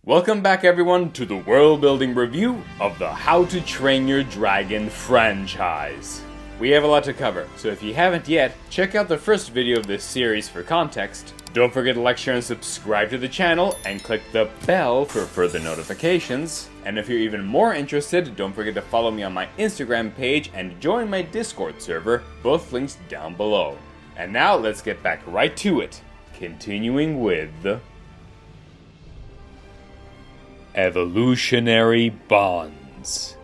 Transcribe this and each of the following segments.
Welcome back everyone to the world building review of the How to Train Your Dragon franchise. We have a lot to cover, so if you haven't yet, check out the first video of this series for context. Don't forget to like, share, and subscribe to the channel, and click the bell for further notifications. And if you're even more interested, don't forget to follow me on my Instagram page and join my Discord server, both links down below. And now let's get back right to it, continuing with evolutionary bonds.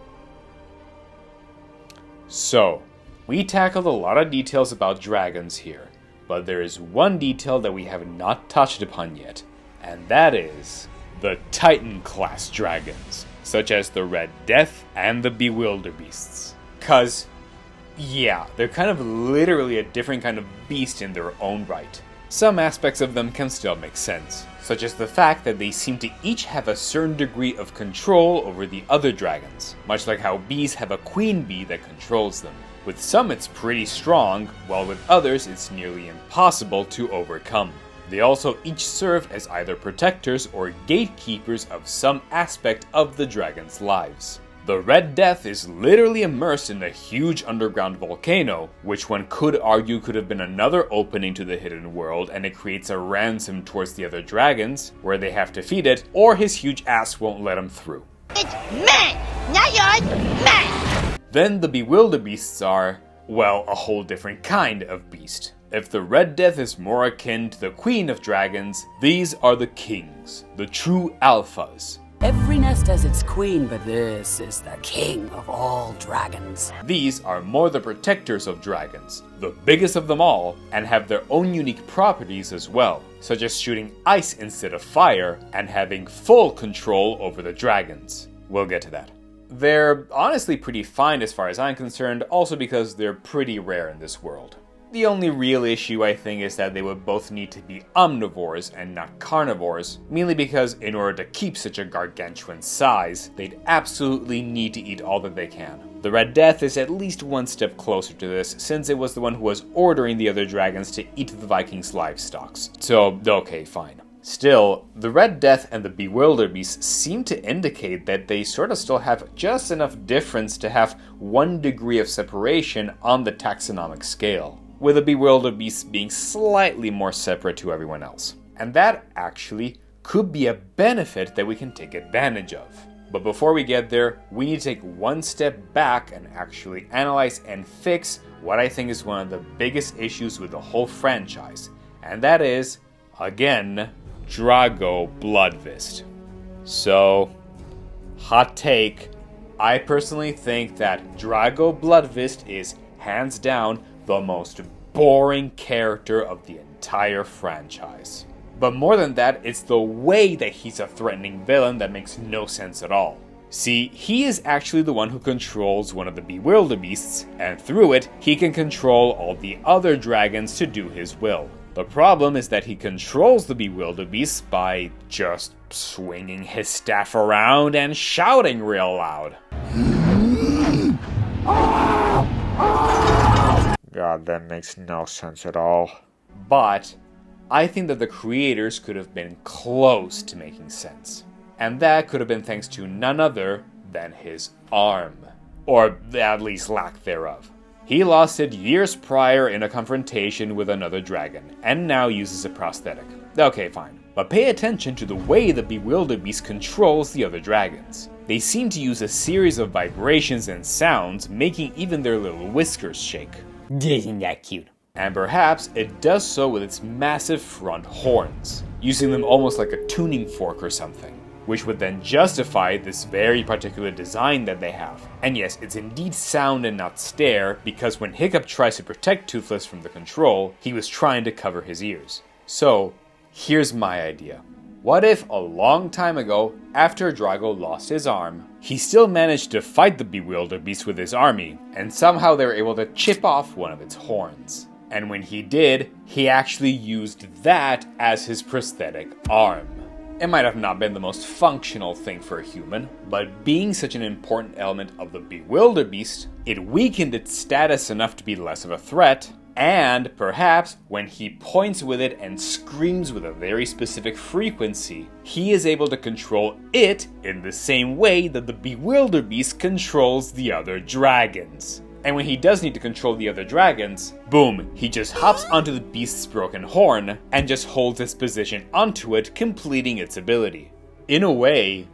So, we tackled a lot of details about dragons here, but there is one detail that we have not touched upon yet, and that is the Titan class dragons, such as the Red Death and the Bewilderbeasts. Cause, yeah, they're kind of literally a different kind of beast in their own right. Some aspects of them can still make sense, such as the fact that they seem to each have a certain degree of control over the other dragons, much like how bees have a queen bee that controls them. With some it's pretty strong, while with others it's nearly impossible to overcome. They also each serve as either protectors or gatekeepers of some aspect of the dragon's lives. The Red Death is literally immersed in a huge underground volcano, which one could argue could have been another opening to the hidden world, and it creates a ransom towards the other dragons, where they have to feed it, or his huge ass won't let him through. It's man! Not yours, man! Then the Bewilderbeasts are, well, a whole different kind of beast. If the Red Death is more akin to the Queen of Dragons, these are the Kings, the true alphas. Every nest has its queen, but this is the king of all dragons. These are more the protectors of dragons, the biggest of them all, and have their own unique properties as well, such as shooting ice instead of fire, and having full control over the dragons. We'll get to that. They're honestly pretty fine as far as I'm concerned, also because they're pretty rare in this world. The only real issue, I think, is that they would both need to be omnivores and not carnivores, mainly because in order to keep such a gargantuan size, they'd absolutely need to eat all that they can. The Red Death is at least one step closer to this, since it was the one who was ordering the other dragons to eat the Vikings' livestock. So, okay, fine. Still, the Red Death and the Bewilderbeasts seem to indicate that they sort of still have just enough difference to have one degree of separation on the taxonomic scale, with the Bewilderbeasts being slightly more separate to everyone else. And that actually could be a benefit that we can take advantage of. But before we get there, we need to take one step back and actually analyze and fix what I think is one of the biggest issues with the whole franchise, and that is, again, Drago Bloodfist. So, hot take, I personally think that Drago Bloodfist is hands down the most boring character of the entire franchise. But more than that, it's the way that he's a threatening villain that makes no sense at all. See, he is actually the one who controls one of the Bewilderbeasts, and through it, he can control all the other dragons to do his will. The problem is that he controls the Bewilderbeasts by just swinging his staff around and shouting real loud. God, that makes no sense at all. But I think that the creators could have been close to making sense. And that could have been thanks to none other than his arm. Or at least lack thereof. He lost it years prior in a confrontation with another dragon, and now uses a prosthetic. Okay, fine. But pay attention to the way the Bewilderbeast controls the other dragons. They seem to use a series of vibrations and sounds, making even their little whiskers shake. Isn't that cute? And perhaps it does so with its massive front horns, using them almost like a tuning fork or something, which would then justify this very particular design that they have. And yes, it's indeed sound and not stare, because when Hiccup tries to protect Toothless from the control, he was trying to cover his ears. So, here's my idea. What if a long time ago, after Drago lost his arm, he still managed to fight the Bewilderbeast with his army, and somehow they were able to chip off one of its horns. And when he did, he actually used that as his prosthetic arm. It might have not been the most functional thing for a human, but being such an important element of the Bewilderbeast, it weakened its status enough to be less of a threat, And perhaps when he points with it and screams with a very specific frequency, he is able to control it in the same way that the Bewilderbeast controls the other dragons. And when he does need to control the other dragons, boom, he just hops onto the beast's broken horn and just holds its position onto it, completing its ability. In a way,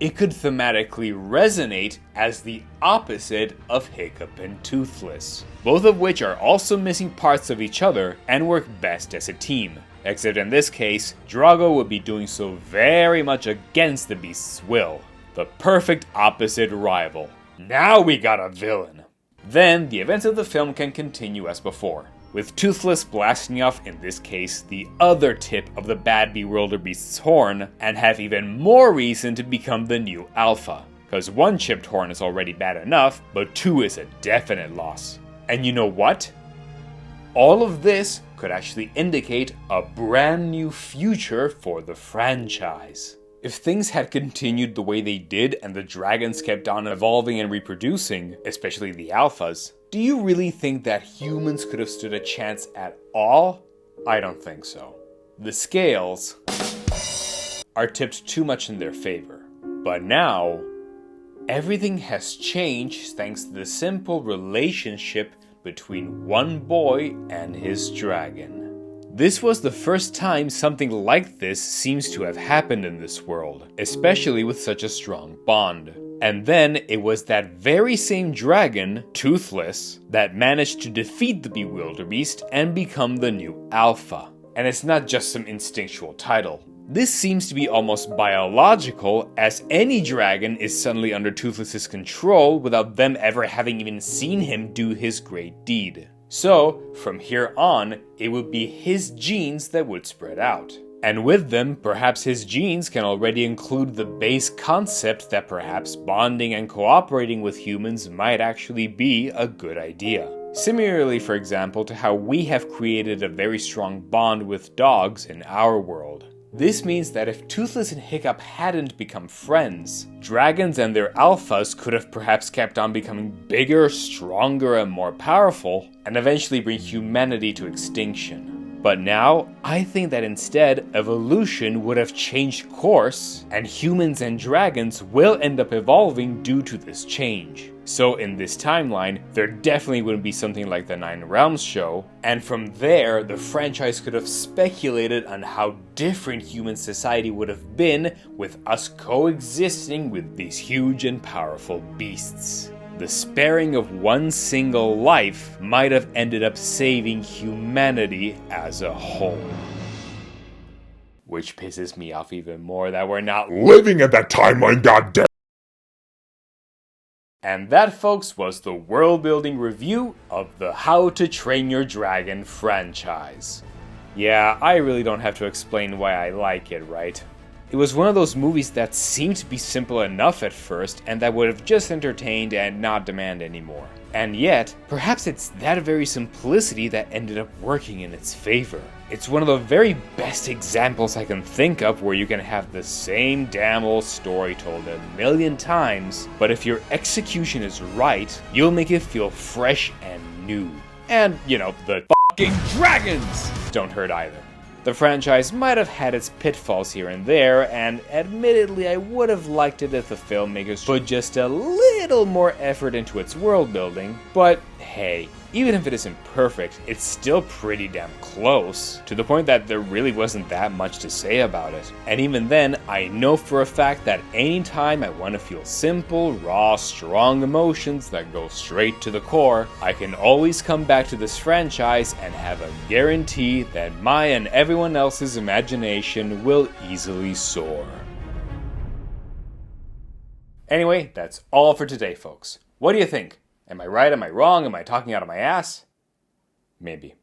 it could thematically resonate as the opposite of Hiccup and Toothless, both of which are also missing parts of each other and work best as a team. Except in this case, Drago would be doing so very much against the beast's will. The perfect opposite rival. Now we got a villain! Then, the events of the film can continue as before, with Toothless blasting off, in this case, the other tip of the bad Bewilderbeast's horn, and have even more reason to become the new Alpha. Cause one chipped horn is already bad enough, but two is a definite loss. And you know what? All of this could actually indicate a brand new future for the franchise. If things had continued the way they did and the dragons kept on evolving and reproducing, especially the alphas, do you really think that humans could have stood a chance at all? I don't think so. The scales are tipped too much in their favor. But now, everything has changed thanks to the simple relationship between one boy and his dragon. This was the first time something like this seems to have happened in this world, especially with such a strong bond. And then it was that very same dragon, Toothless, that managed to defeat the Bewilderbeast and become the new Alpha. And it's not just some instinctual title. This seems to be almost biological, as any dragon is suddenly under Toothless's control without them ever having even seen him do his great deed. So, from here on, it would be his genes that would spread out. And with them, perhaps his genes can already include the base concept that perhaps bonding and cooperating with humans might actually be a good idea. Similarly, for example, to how we have created a very strong bond with dogs in our world. This means that if Toothless and Hiccup hadn't become friends, dragons and their alphas could have perhaps kept on becoming bigger, stronger, and more powerful, and eventually bring humanity to extinction. But now, I think that instead, evolution would have changed course, and humans and dragons will end up evolving due to this change. So in this timeline, there definitely wouldn't be something like the Nine Realms show, and from there, the franchise could have speculated on how different human society would have been with us coexisting with these huge and powerful beasts. The sparing of one single life might have ended up saving humanity as a whole. Which pisses me off even more that we're not living at that timeline, goddamn. And that, folks, was the world building review of the How to Train Your Dragon franchise. Yeah, I really don't have to explain why I like it, right? It was one of those movies that seemed to be simple enough at first and that would have just entertained and not demand any more. And yet, perhaps it's that very simplicity that ended up working in its favor. It's one of the very best examples I can think of where you can have the same damn old story told a million times, but if your execution is right, you'll make it feel fresh and new. And, you know, the fucking dragons don't hurt either. The franchise might have had its pitfalls here and there, and admittedly I would have liked it if the filmmakers put just a little more effort into its world building, but hey, even if it isn't perfect, it's still pretty damn close, to the point that there really wasn't that much to say about it. And even then, I know for a fact that anytime I want to feel simple, raw, strong emotions that go straight to the core, I can always come back to this franchise and have a guarantee that my and everyone else's imagination will easily soar. Anyway, that's all for today, folks. What do you think? Am I right? Am I wrong? Am I talking out of my ass? Maybe.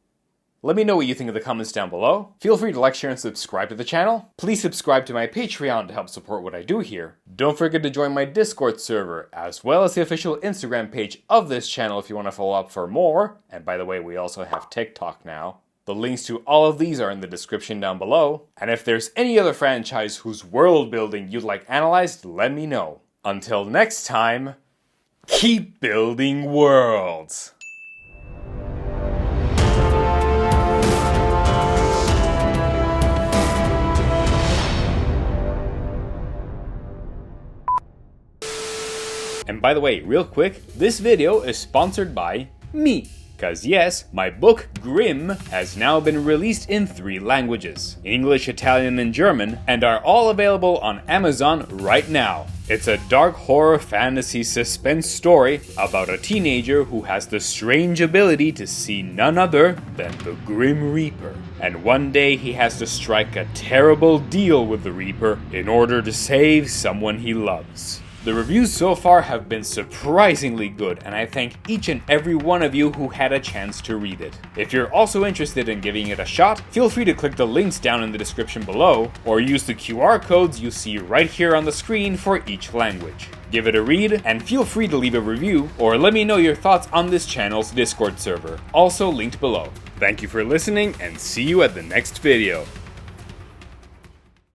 Let me know what you think in the comments down below. Feel free to like, share, and subscribe to the channel. Please subscribe to my Patreon to help support what I do here. Don't forget to join my Discord server, as well as the official Instagram page of this channel if you want to follow up for more. And by the way, we also have TikTok now. The links to all of these are in the description down below. And if there's any other franchise whose world building you'd like analyzed, let me know. Until next time, keep building worlds! And by the way, real quick, this video is sponsored by me. Cause yes, my book Grimm has now been released in 3 languages, English, Italian, and German, and are all available on Amazon right now. It's a dark horror fantasy suspense story about a teenager who has the strange ability to see none other than the Grim Reaper. And one day he has to strike a terrible deal with the Reaper in order to save someone he loves. The reviews so far have been surprisingly good, and I thank each and every one of you who had a chance to read it. If you're also interested in giving it a shot, feel free to click the links down in the description below, or use the QR codes you see right here on the screen for each language. Give it a read, and feel free to leave a review, or let me know your thoughts on this channel's Discord server, also linked below. Thank you for listening, and see you at the next video.